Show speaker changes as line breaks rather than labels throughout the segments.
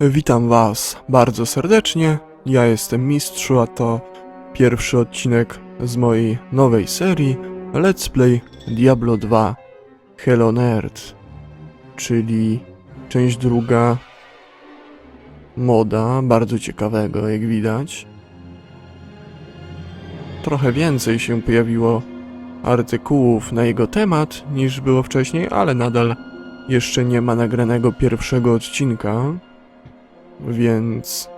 Witam Was bardzo serdecznie, ja jestem Mistrzu, a to pierwszy odcinek z mojej nowej serii Let's Play Diablo 2 Hello Nerd, czyli część druga moda, bardzo ciekawego jak widać. Trochę więcej się pojawiło artykułów na jego temat niż było wcześniej, ale nadal jeszcze nie ma nagranego pierwszego odcinka. Więc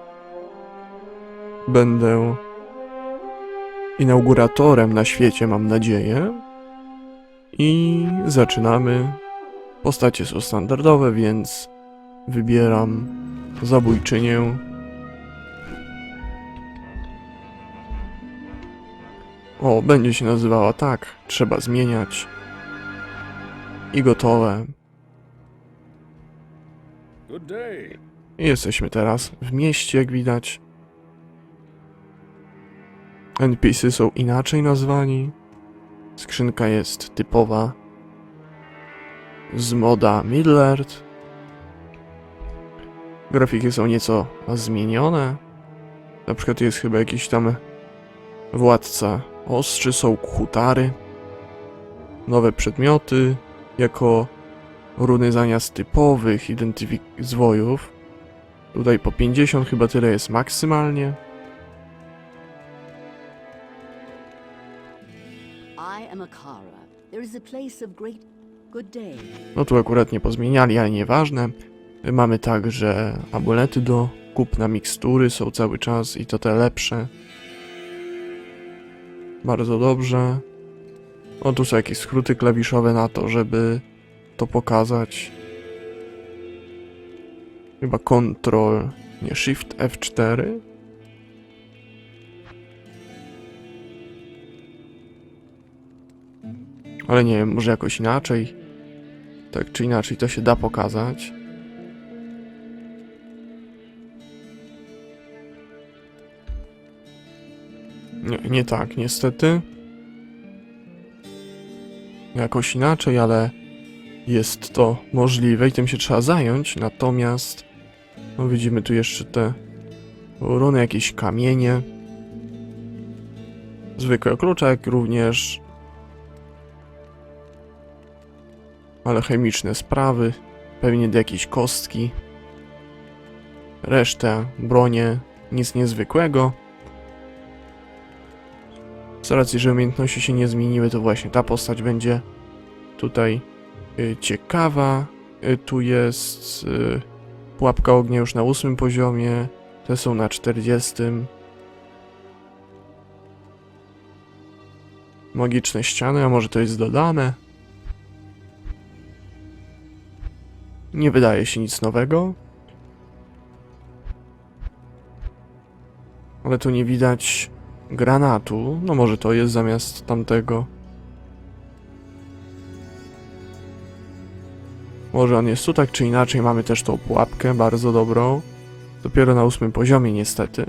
będę inauguratorem na świecie, mam nadzieję. I zaczynamy. Postacie są standardowe, więc wybieram zabójczynię. O, będzie się nazywała tak, trzeba zmieniać. I gotowe.
Good day.
I jesteśmy teraz w mieście, jak widać. NPC są inaczej nazwani. Skrzynka jest typowa z moda Middle-earth. Grafiki są nieco zmienione. Na przykład jest chyba jakiś tam władca ostrzy, są hutary. Nowe przedmioty jako runy zamiast typowych zwojów. Tutaj po 50 chyba tyle jest maksymalnie. No tu akurat nie pozmieniali, ale nieważne. Mamy także amulety do kupna, mikstury są cały czas i to te lepsze. Bardzo dobrze. O, tu są jakieś skróty klawiszowe na to, żeby to pokazać. Chyba Ctrl, nie, Shift F4. Ale nie wiem, może jakoś inaczej. Tak czy inaczej to się da pokazać. Nie tak, niestety. Jakoś inaczej, ale jest to możliwe i tym się trzeba zająć, natomiast no widzimy tu jeszcze te runy, jakieś kamienie, zwykłe klucze, jak również ale chemiczne sprawy, pewnie do jakiejś kostki, resztę, bronie, nic niezwykłego. Z racji, że umiejętności się nie zmieniły, to właśnie ta postać będzie tutaj ciekawa. Tu jest pułapka ognia już na 8 poziomie, te są na 40. Magiczne ściany, a może to jest dodane? Nie wydaje się nic nowego. Ale tu nie widać granatu, no może to jest zamiast tamtego. Może on jest tu tak czy inaczej, mamy też tą pułapkę, bardzo dobrą. Dopiero na 8 poziomie niestety.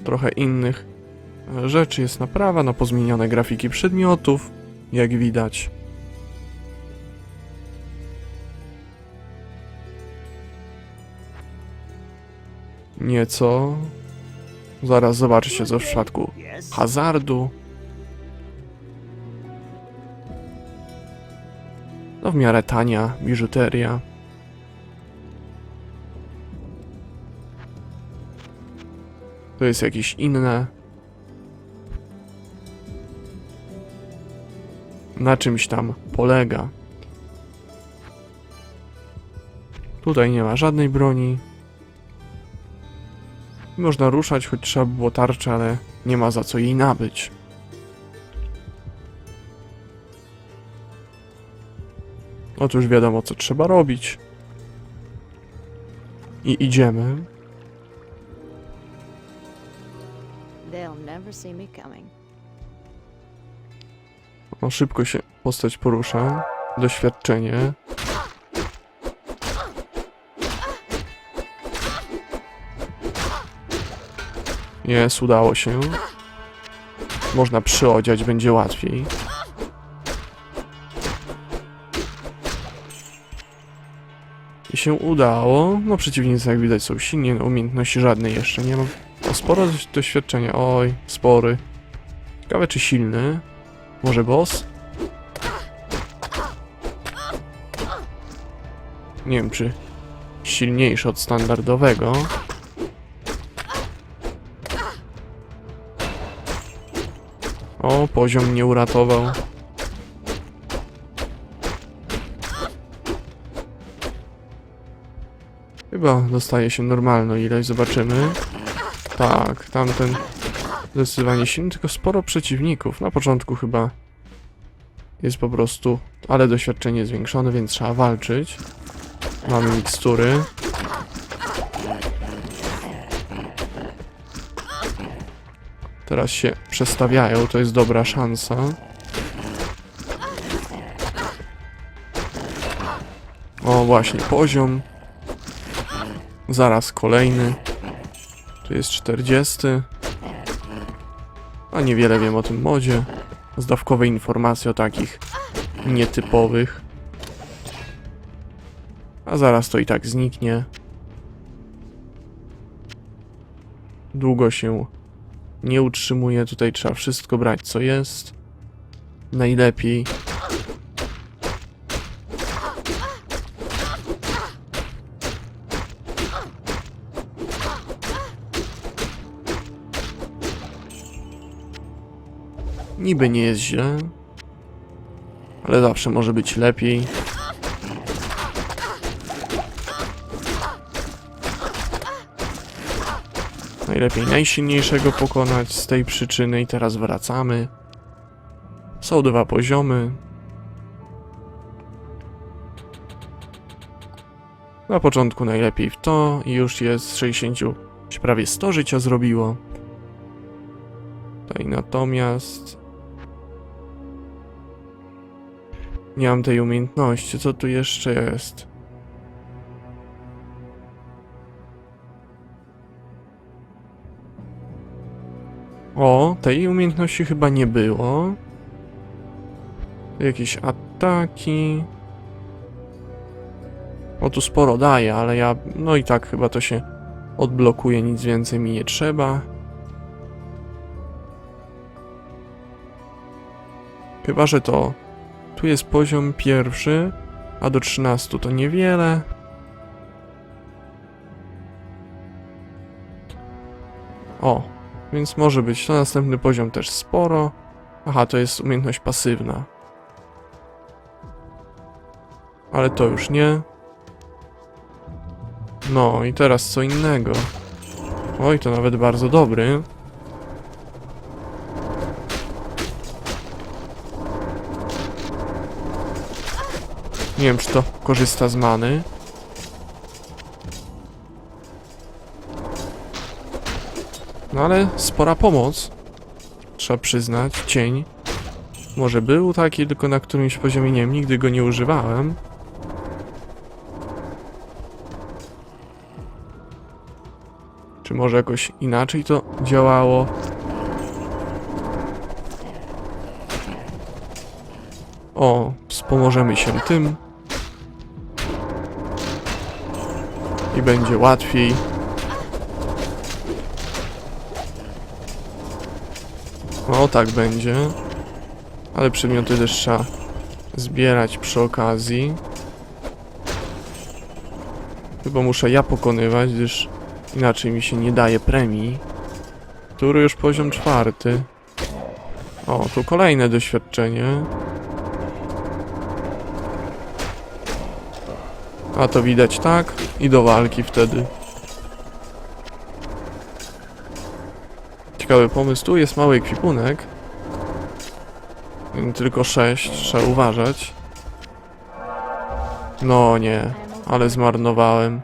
Trochę innych rzeczy jest naprawa, no pozmienione grafiki przedmiotów, jak widać. Nieco. Zaraz zobaczycie co w przypadku hazardu. No w miarę tania biżuteria. To jest jakieś inne. Na czymś tam polega. Tutaj nie ma żadnej broni. Można ruszać, choć trzeba by było tarczę, ale nie ma za co jej nabyć. Otóż wiadomo co trzeba robić. I idziemy. O, szybko się postać porusza. Doświadczenie. Jest, udało się. Można przyodziać, będzie łatwiej. I się udało. No przeciwnicy jak widać są silni, no, umiejętności żadnej jeszcze nie mam. O, sporo doświadczenia, oj, spory. Ciekawe czy silny. Może boss? Nie wiem czy silniejszy od standardowego. O, poziom mnie uratował. Chyba dostaje się normalną ilość, zobaczymy. Tak, tamten zdecydowanie silny, tylko sporo przeciwników. Na początku chyba jest po prostu, ale doświadczenie zwiększone, więc trzeba walczyć. Mamy mikstury. Teraz się przestawiają, to jest dobra szansa. O, właśnie, poziom. Zaraz kolejny. Tu jest 40. A niewiele wiem o tym modzie. Zdawkowe informacje o takich nietypowych. A zaraz to i tak zniknie. Długo się nie utrzymuje. Tutaj trzeba wszystko brać, co jest. Najlepiej. Niby nie jest źle, ale zawsze może być lepiej. Najlepiej najsilniejszego pokonać z tej przyczyny i teraz wracamy. Są 2 poziomy. Na początku najlepiej w to i już jest z 60, prawie 100 życia zrobiło. Tutaj natomiast nie mam tej umiejętności. Co tu jeszcze jest? O, tej umiejętności chyba nie było. Jakieś ataki. O, tu sporo daje, ale ja... No i tak chyba to się odblokuje, nic więcej mi nie trzeba. Chyba, że to... Tu jest poziom pierwszy, a do 13 to niewiele. O, więc może być to następny poziom też sporo. Aha, to jest umiejętność pasywna. Ale to już nie. No i teraz co innego. Oj, to nawet bardzo dobry. Nie wiem, czy to korzysta z many. No ale spora pomoc. Trzeba przyznać. Cień. Może był taki, tylko na którymś poziomie nie wiem, nigdy go nie używałem. Czy może jakoś inaczej to działało? O, wspomożemy się tym. I będzie łatwiej. O, tak będzie. Ale przedmioty też trzeba zbierać przy okazji. Chyba muszę ja pokonywać, gdyż inaczej mi się nie daje premii. Który już poziom 4. O, tu kolejne doświadczenie. A to widać tak i do walki wtedy. Ciekawy pomysł. Tu jest mały ekwipunek. Tylko 6. Trzeba uważać. No nie, ale zmarnowałem.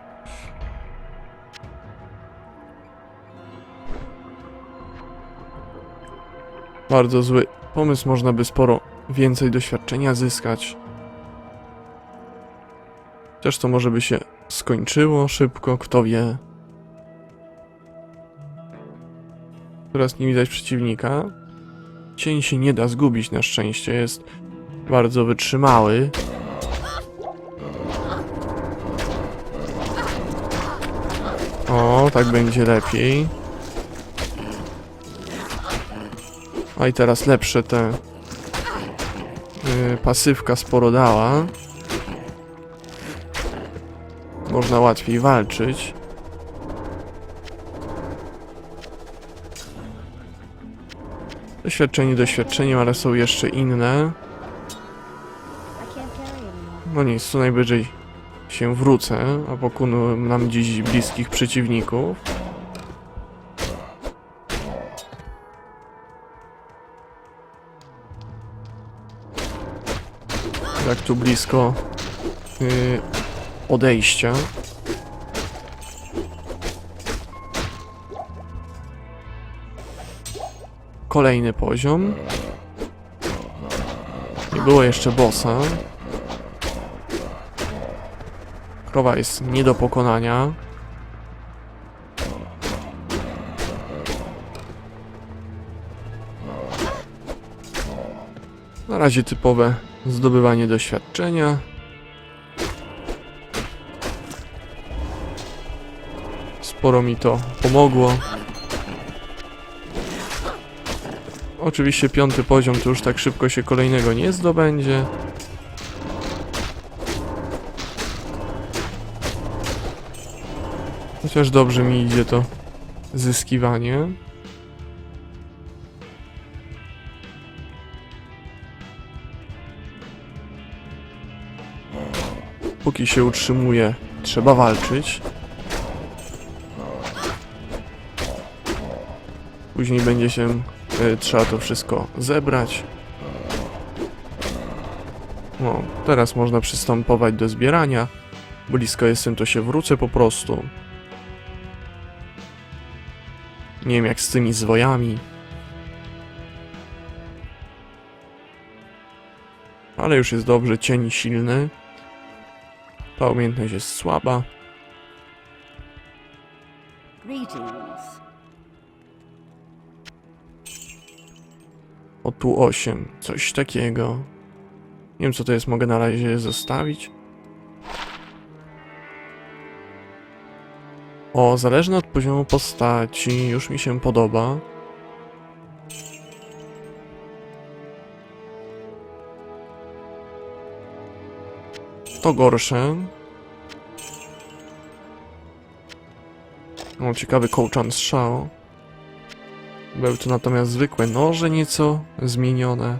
Bardzo zły pomysł. Można by sporo więcej doświadczenia zyskać. Też to może by się skończyło szybko, kto wie. Teraz nie widać przeciwnika. Cień się nie da zgubić na szczęście, jest bardzo wytrzymały. tak będzie lepiej. A i teraz lepsze te... pasywka sporo dała. Można łatwiej walczyć. Doświadczenie doświadczeniem, ale są jeszcze inne. No nic, co najwyżej się wrócę, a pokonuję nam dziś bliskich przeciwników. Jak tu blisko odejścia. Kolejny poziom. Nie było jeszcze bossa. Krowa jest nie do pokonania. Na razie typowe zdobywanie doświadczenia. Sporo mi to pomogło. Oczywiście 5. poziom to już tak szybko się kolejnego nie zdobędzie. Chociaż dobrze mi idzie to zyskiwanie. Póki się utrzymuje, trzeba walczyć. Później będzie się trzeba to wszystko zebrać. No, teraz można przystępować do zbierania. Blisko jestem, to się wrócę po prostu. Nie wiem jak z tymi zwojami. Ale już jest dobrze, cień silny. Ta umiejętność jest słaba. O tu 8, coś takiego. Nie wiem co to jest, mogę na razie zostawić. O, zależne od poziomu postaci, już mi się podoba. To gorsze. O, ciekawy kołczan strzał. Były tu natomiast zwykłe noże nieco zmienione.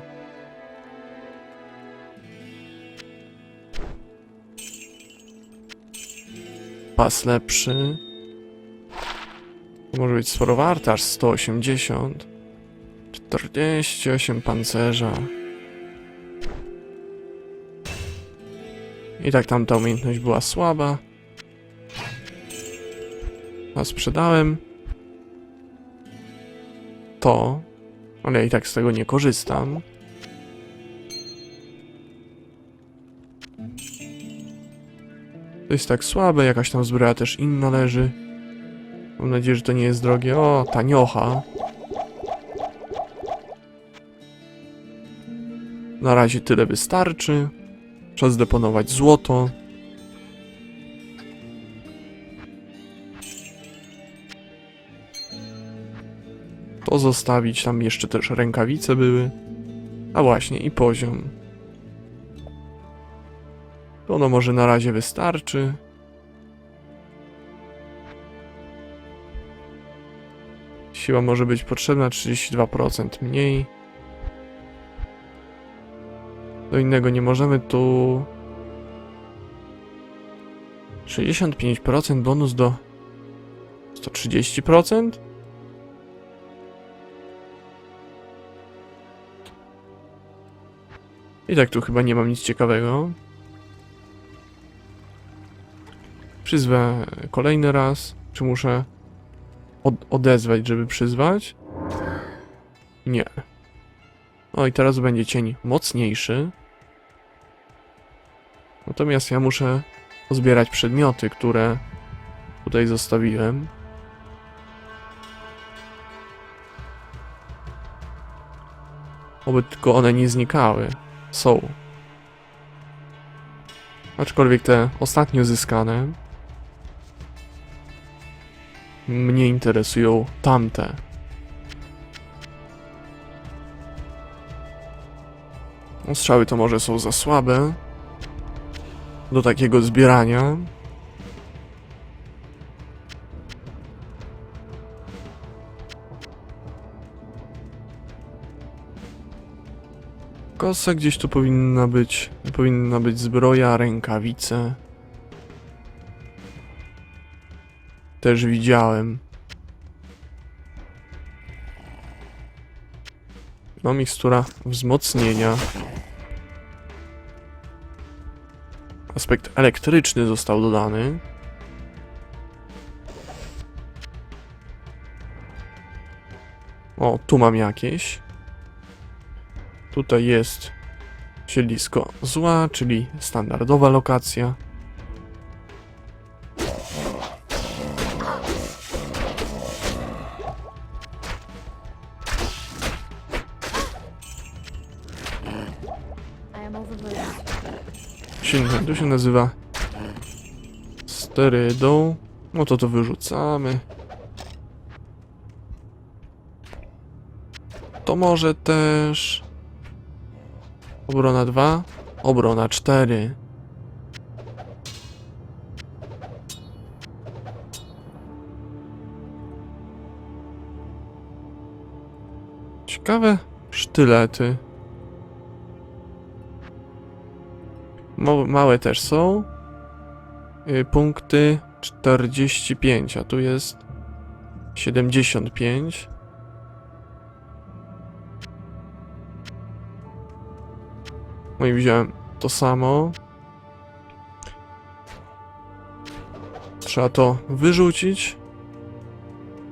Pas lepszy. Może być sporo warte, aż 180. 48 pancerza. I tak tamta umiejętność była słaba. A sprzedałem to, ale ja i tak z tego nie korzystam. To jest tak słabe, jakaś tam zbroja też inna leży. Mam nadzieję, że to nie jest drogie. O, taniocha. Na razie tyle wystarczy. Czas deponować złoto. To zostawić, tam jeszcze też rękawice były. A właśnie, i poziom. To no może na razie wystarczy. Siła może być potrzebna, 32% mniej. Do innego nie możemy tu... 65% bonus do... 130%? I tak tu chyba nie mam nic ciekawego. Przyzwę kolejny raz. Czy muszę odezwać, żeby przyzwać? Nie. O i teraz będzie cień mocniejszy. Natomiast ja muszę pozbierać przedmioty, które tutaj zostawiłem. Oby tylko one nie znikały. Są. Aczkolwiek te ostatnio zyskane Mnie interesują tamte. Strzały to może są za słabe do takiego zbierania. Kosa gdzieś tu powinna być zbroja, rękawice. Też widziałem. No, mikstura wzmocnienia. Aspekt elektryczny został dodany. O, tu mam jakieś. Tutaj jest siedlisko zła, czyli standardowa lokacja. To się nazywa sterydą. No to wyrzucamy. To może też... Obrona 2, obrona 4. Ciekawe sztylety. Małe też są. Punkty 45, a tu jest 75. No i wziąłem to samo. Trzeba to wyrzucić.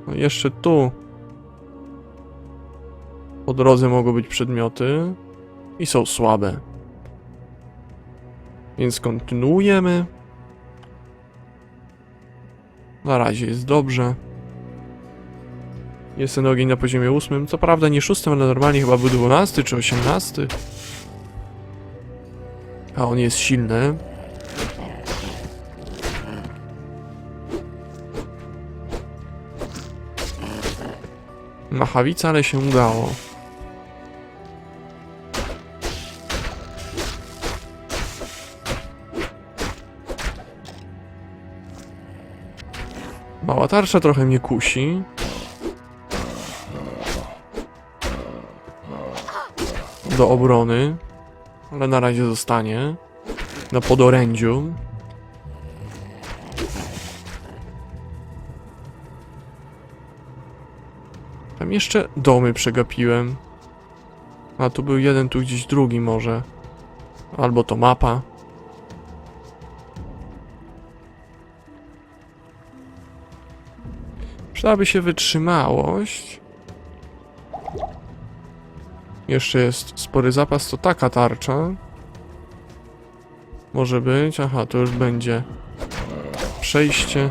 No jeszcze tu po drodze mogą być przedmioty i są słabe. Więc kontynuujemy. Na razie jest dobrze. Jest ten ogień na poziomie 8. Co prawda nie 6, ale normalnie chyba był 12 czy 18. A on jest silny. Machawica, ale się udało. Mała tarcza trochę mnie kusi. Do obrony. Ale na razie zostanie. Na podorędziu. Tam jeszcze domy przegapiłem. A tu był jeden, tu gdzieś drugi może. Albo to mapa. Przydałaby się wytrzymałość. Jeszcze jest spory zapas, to taka tarcza. Może być. Aha, to już będzie przejście.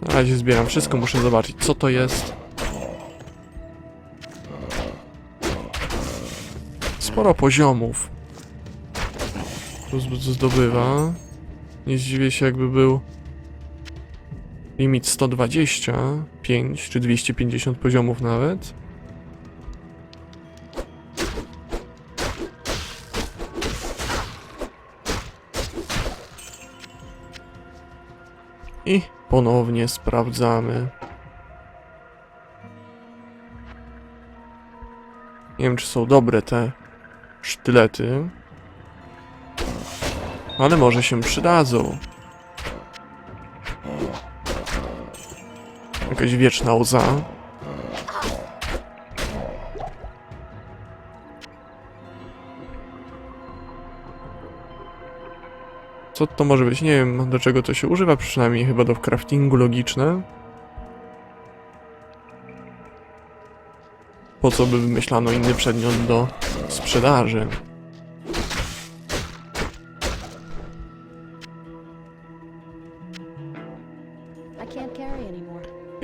Na razie zbieram wszystko, muszę zobaczyć, co to jest. Sporo poziomów. Tu zdobywa. Nie zdziwię się, jakby był limit 125 czy 250 poziomów nawet. I ponownie sprawdzamy. Nie wiem, czy są dobre te sztylety. Ale może się przydadzą. Jakaś wieczna łza. Co to może być? Nie wiem, do czego to się używa, przynajmniej chyba do craftingu logiczne. Po co by wymyślano inny przedmiot do sprzedaży?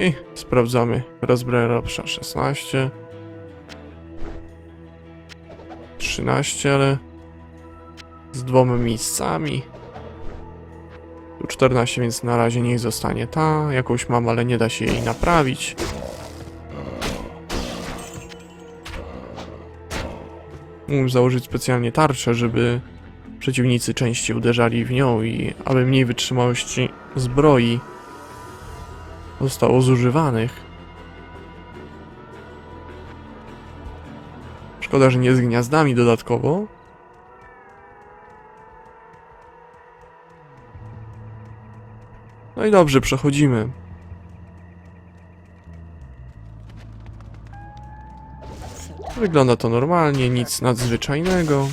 I sprawdzamy Raspberry Pi 16. 13, ale z 2 miejscami. Tu 14, więc na razie niech zostanie ta. Jakąś mam, ale nie da się jej naprawić. Mógłbym założyć specjalnie tarczę, żeby przeciwnicy częściej uderzali w nią i aby mniej wytrzymałości zbroi zostało zużywanych. Szkoda, że nie z gniazdami dodatkowo. No i dobrze, przechodzimy. Wygląda to normalnie, nic nadzwyczajnego.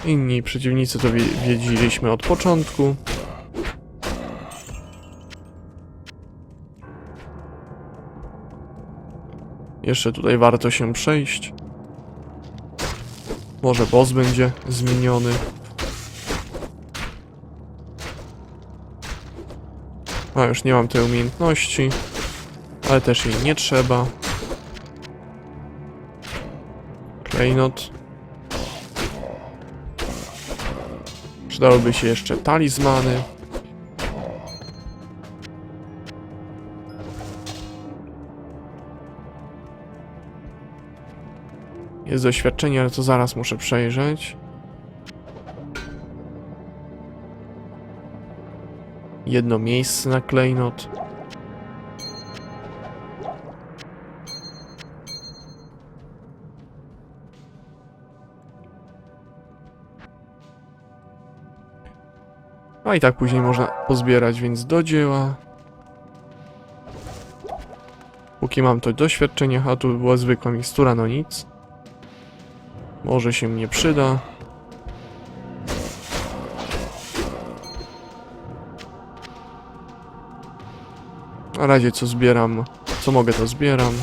Inni przeciwnicy to wiedzieliśmy od początku. Jeszcze tutaj warto się przejść. Może boss będzie zmieniony. A już nie mam tej umiejętności, ale też jej nie trzeba. Klejnot. Przydałyby się jeszcze talizmany. Jest doświadczenie, ale to zaraz muszę przejrzeć. Jedno miejsce na klejnot. A i tak później można pozbierać, więc do dzieła. Póki mam to doświadczenie, a tu była zwykła mikstura, no nic. Może się nie przyda. Na razie co zbieram, co mogę to zbieram.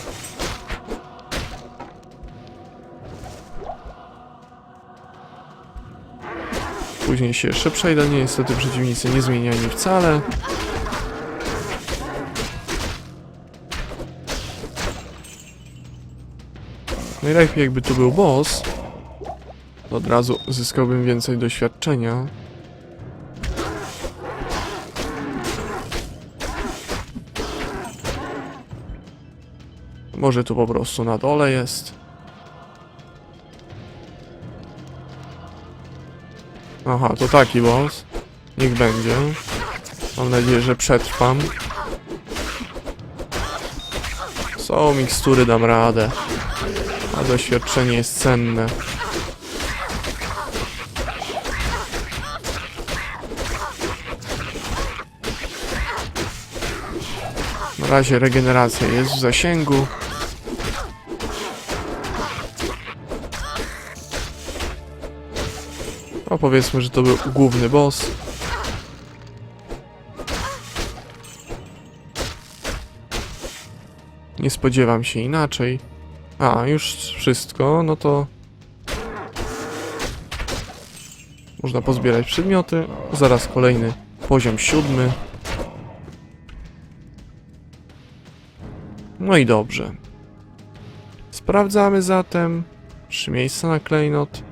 Później się jeszcze przejdę, niestety przeciwnicy nie zmieniani wcale. Najlepiej jakby tu był boss, to od razu zyskałbym więcej doświadczenia. Może tu po prostu na dole jest. Aha, to taki boss. Niech będzie. Mam nadzieję, że przetrwam. Są mikstury, dam radę. A doświadczenie jest cenne. Na razie regeneracja jest w zasięgu. No powiedzmy, że to był główny boss. Nie spodziewam się inaczej. A, już wszystko, no to... Można pozbierać przedmioty. Zaraz kolejny poziom 7. No i dobrze. Sprawdzamy zatem. 3 miejsca na klejnot.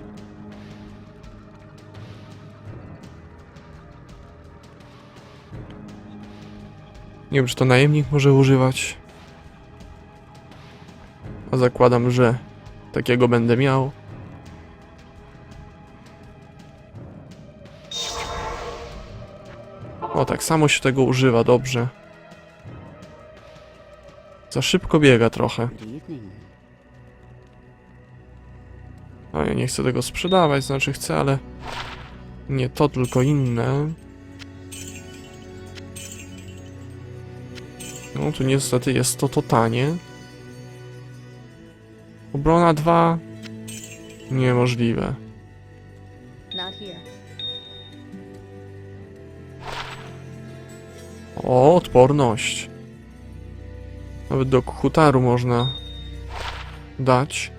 Nie wiem, czy to najemnik może używać. A zakładam, że takiego będę miał. O, tak samo się tego używa, dobrze. Za szybko biega trochę. A ja nie chcę tego sprzedawać, znaczy chcę, ale nie to, tylko inne. No tu niestety jest to tanie. Obrona 2. Niemożliwe. O, odporność. Nawet do hutaru można dać.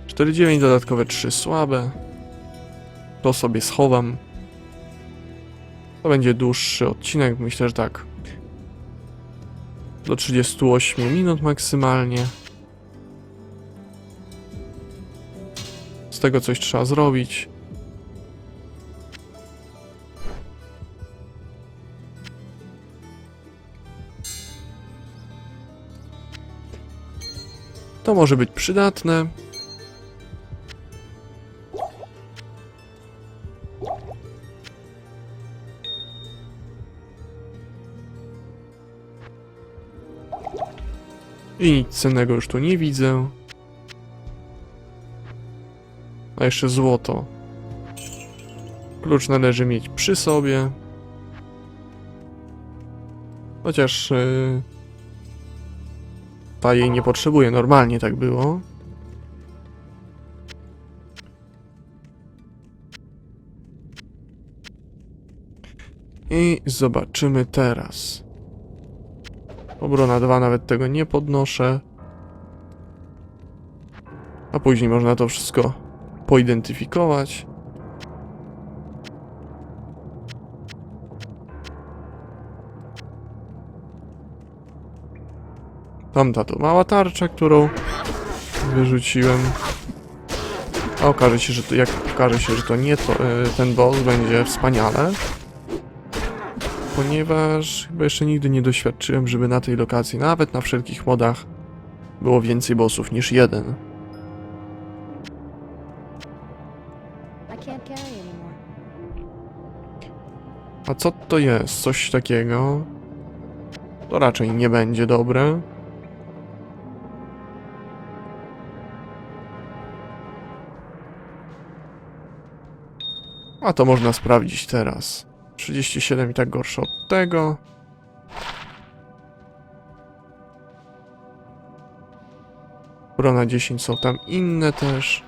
Cztery 9 dodatkowe 3 słabe. To sobie schowam. To będzie dłuższy odcinek, myślę, że tak. Do 38 minut maksymalnie. Z tego coś trzeba zrobić. To może być przydatne. I nic cennego już tu nie widzę. A jeszcze złoto. Klucz należy mieć przy sobie. Chociaż ta jej nie potrzebuje, normalnie tak było. I zobaczymy teraz. Obrona 2 nawet tego nie podnoszę. A później można to wszystko poidentyfikować. Tamta to mała tarcza, którą wyrzuciłem. A okaże się, że to, jak okaże się, że to nie to, ten boss, będzie wspaniale. Ponieważ chyba jeszcze nigdy nie doświadczyłem, żeby na tej lokacji, nawet na wszelkich modach, było więcej bossów niż jeden. A co to jest? Coś takiego? To raczej nie będzie dobre. A to można sprawdzić teraz. 37 i tak gorsze od tego. Obrona 10 są tam inne też.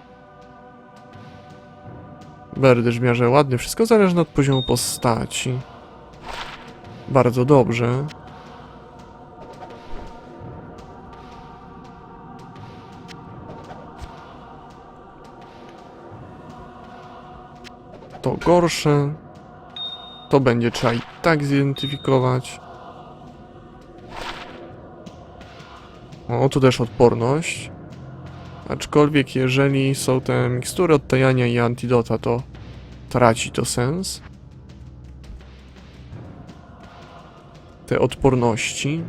Berdysz w miarę ładny. Wszystko zależne od poziomu postaci. Bardzo dobrze. To gorsze. To będzie trzeba i tak zidentyfikować. O, tu też odporność. Aczkolwiek jeżeli są te mikstury odtajania i antidota, to traci to sens. Te odporności.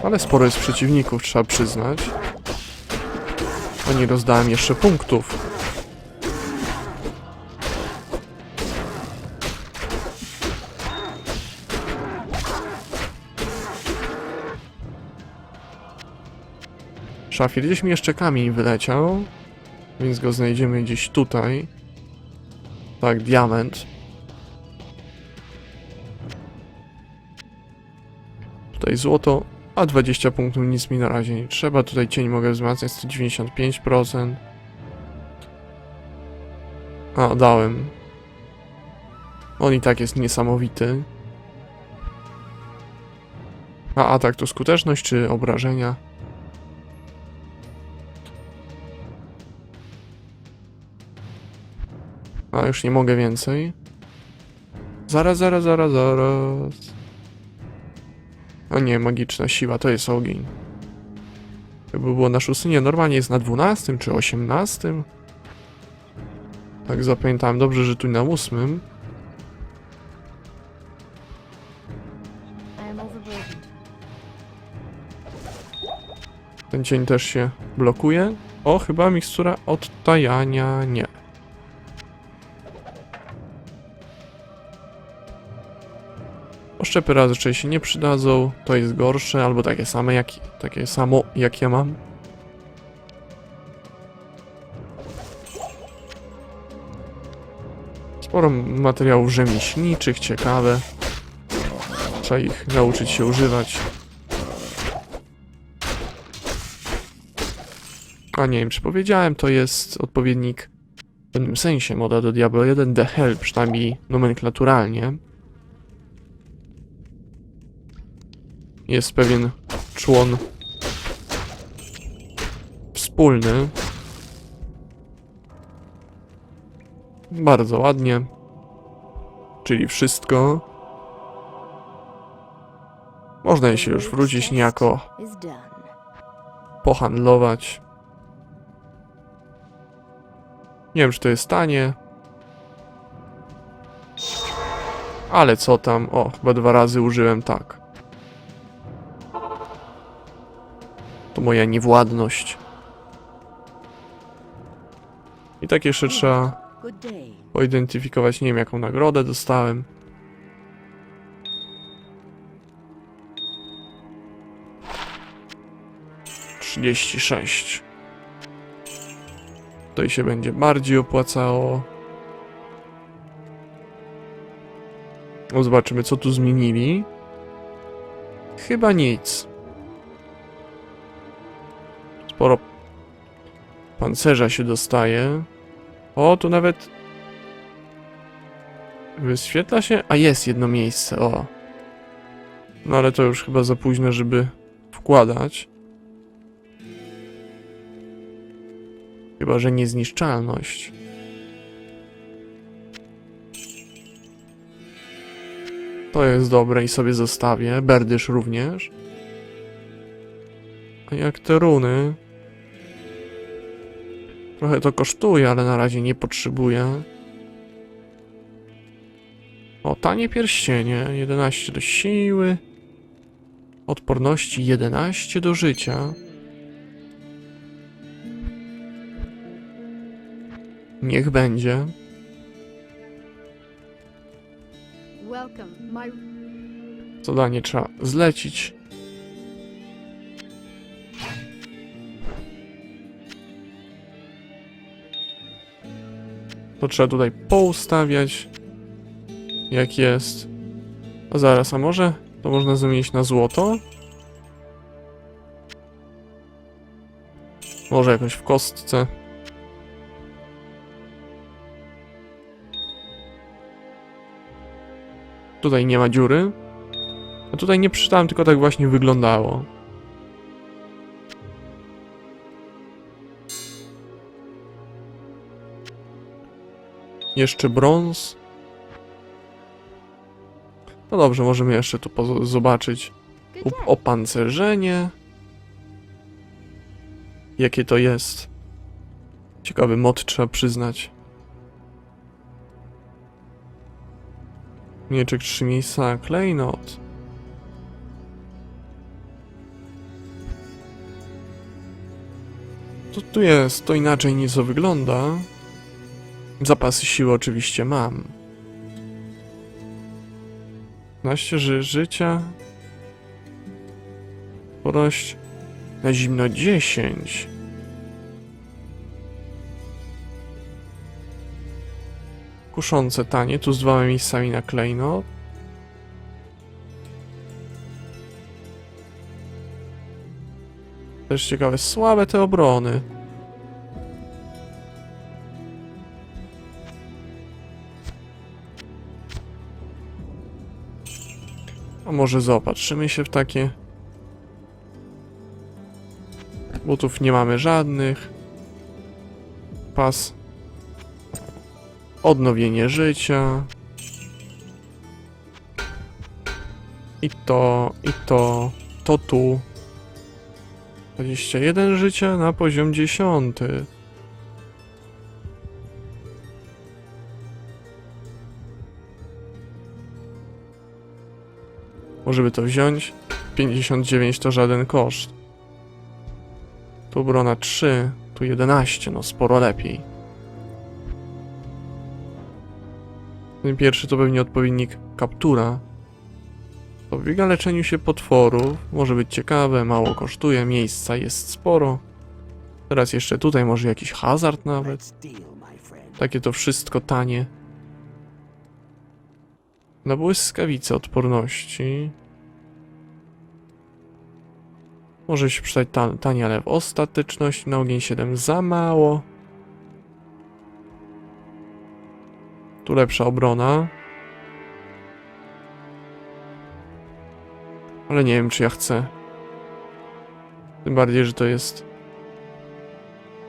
Ale sporo jest przeciwników, trzeba przyznać. A nie rozdałem jeszcze punktów. Szafir, gdzieś mi jeszcze kamień wyleciał, więc go znajdziemy gdzieś tutaj. Tak, diament. Tutaj złoto, a 20 punktów nic mi na razie nie trzeba. Tutaj cień mogę wzmacniać 195%. A, dałem. On i tak jest niesamowity. A atak to skuteczność czy obrażenia? A, już nie mogę więcej. Zaraz. A nie, magiczna siła, to jest ogień. Jakby było na 6, nie, normalnie jest na 12 czy 18. Tak zapamiętałem, dobrze, że tu na 8. Ten cień też się blokuje. O, chyba mikstura odtajania, nie. Oszczepy raczej się nie przydadzą, to jest gorsze, albo takie samo jak ja mam. Sporo materiałów rzemieślniczych, ciekawe. Trzeba ich nauczyć się używać. A nie wiem, czy powiedziałem, to jest odpowiednik w pewnym sensie moda do Diablo 1 The Help, przynajmniej nomenklaturalnie. Jest pewien człon wspólny. Bardzo ładnie. Czyli wszystko. Można się już wrócić niejako pohandlować. Nie wiem, czy to jest tanie. Ale co tam? O, chyba 2 razy użyłem tak. To moja niewładność. I tak jeszcze trzeba poidentyfikować, nie wiem, jaką nagrodę dostałem. $36. Tutaj się będzie bardziej opłacało. No, zobaczymy, co tu zmienili. Chyba nic. Sporo pancerza się dostaje. O, tu nawet wyświetla się? A jest jedno miejsce, o. No ale to już chyba za późno, żeby wkładać. Chyba że niezniszczalność. To jest dobre i sobie zostawię. Berdysz również. A jak te runy? Trochę to kosztuje, ale na razie nie potrzebuję. O, tanie pierścienie. 11 do siły. Odporności 11 do życia. Niech będzie. Zadanie trzeba zlecić. To trzeba tutaj poustawiać. Jak jest. A zaraz, a może to można zamienić na złoto? Może jakoś w kostce. Tutaj nie ma dziury. A tutaj nie przeczytałem, tylko tak właśnie wyglądało. Jeszcze brąz. No dobrze, możemy jeszcze tu zobaczyć opancerzenie. Jakie to jest. Ciekawy mod, trzeba przyznać. Mieczek 3 miejsca, klejnot. Co tu jest? To inaczej nieco wygląda. Zapasy siły oczywiście mam. 15 życia. Porość na zimno 10. Kuszące tanie, tu z 2 miejscami na klejnot. Też ciekawe, słabe te obrony. A może zaopatrzymy się w takie. Butów nie mamy żadnych. Pas. Odnowienie życia. I to tu. 21 życia na poziom 10. Może by to wziąć? 59 to żaden koszt. Tu obrona 3, tu 11, no sporo lepiej. Ten pierwszy to pewnie odpowiednik kaptura. Pobiega leczeniu się potworów, może być ciekawe, mało kosztuje, miejsca jest sporo. Teraz jeszcze tutaj może jakiś hazard nawet. Takie to wszystko tanie. Na błyskawice odporności. Może się przydać tanie, ale w ostateczności na ogień 7 za mało. Tu lepsza obrona. Ale nie wiem, czy ja chcę. Tym bardziej, że to jest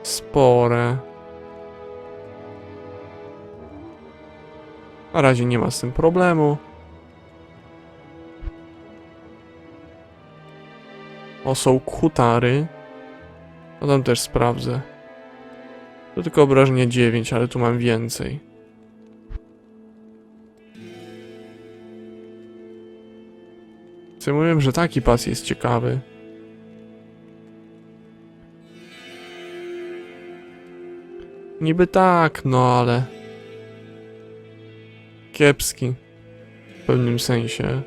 spore. Na razie nie ma z tym problemu. O, są hutary. No tam też sprawdzę. To tylko obrażenia 9, ale tu mam więcej. Co mówiłem, że taki pas jest ciekawy. Niby tak, no ale... kiepski. W pewnym sensie.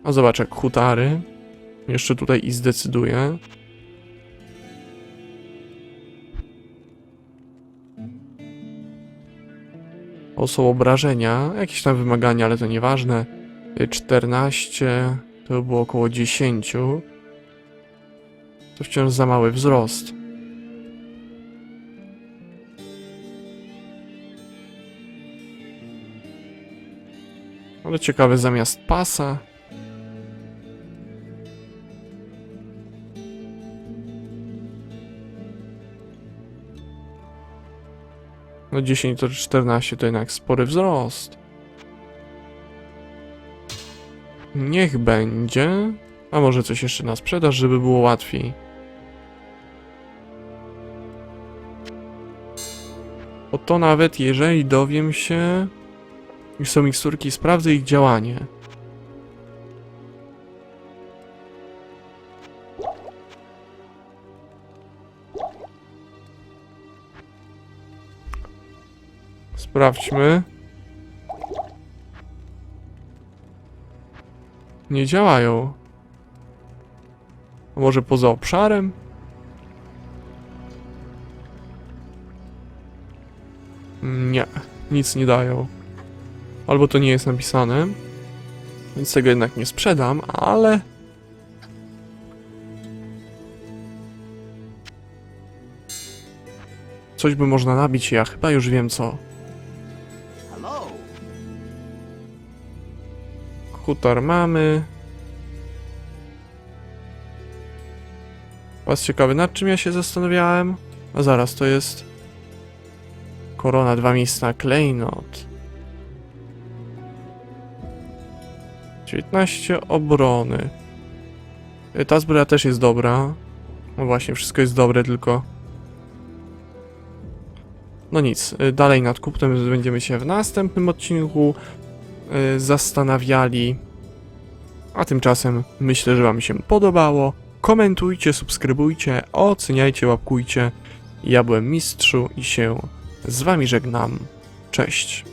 A zobacz jak hutary. Jeszcze tutaj i zdecyduję. O, są obrażenia. Jakieś tam wymagania, ale to nieważne. 14. To by było około 10. To wciąż za mały wzrost. Ale ciekawe, zamiast pasa. No 10 to 14 to jednak spory wzrost. Niech będzie. A może coś jeszcze na sprzedaż, żeby było łatwiej. Bo to nawet jeżeli dowiem się, iż są miksturki, sprawdzę ich działanie. Sprawdźmy. Nie działają. A może poza obszarem? Nie, nic nie dają. Albo to nie jest napisane. Więc tego jednak nie sprzedam, ale... coś by można nabić, ja chyba już wiem co. Hutar mamy. Was ciekawy, nad czym ja się zastanawiałem? A zaraz, to jest... korona, 2 miejsca, klejnot. 19 obrony. Ta zbroja też jest dobra. No właśnie, wszystko jest dobre, tylko... no nic, dalej nad kupnem będziemy się w następnym odcinku zastanawiali. A tymczasem myślę, że wam się podobało. Komentujcie, subskrybujcie, oceniajcie, łapkujcie. Ja byłem Mistrzu i się z wami żegnam. Cześć.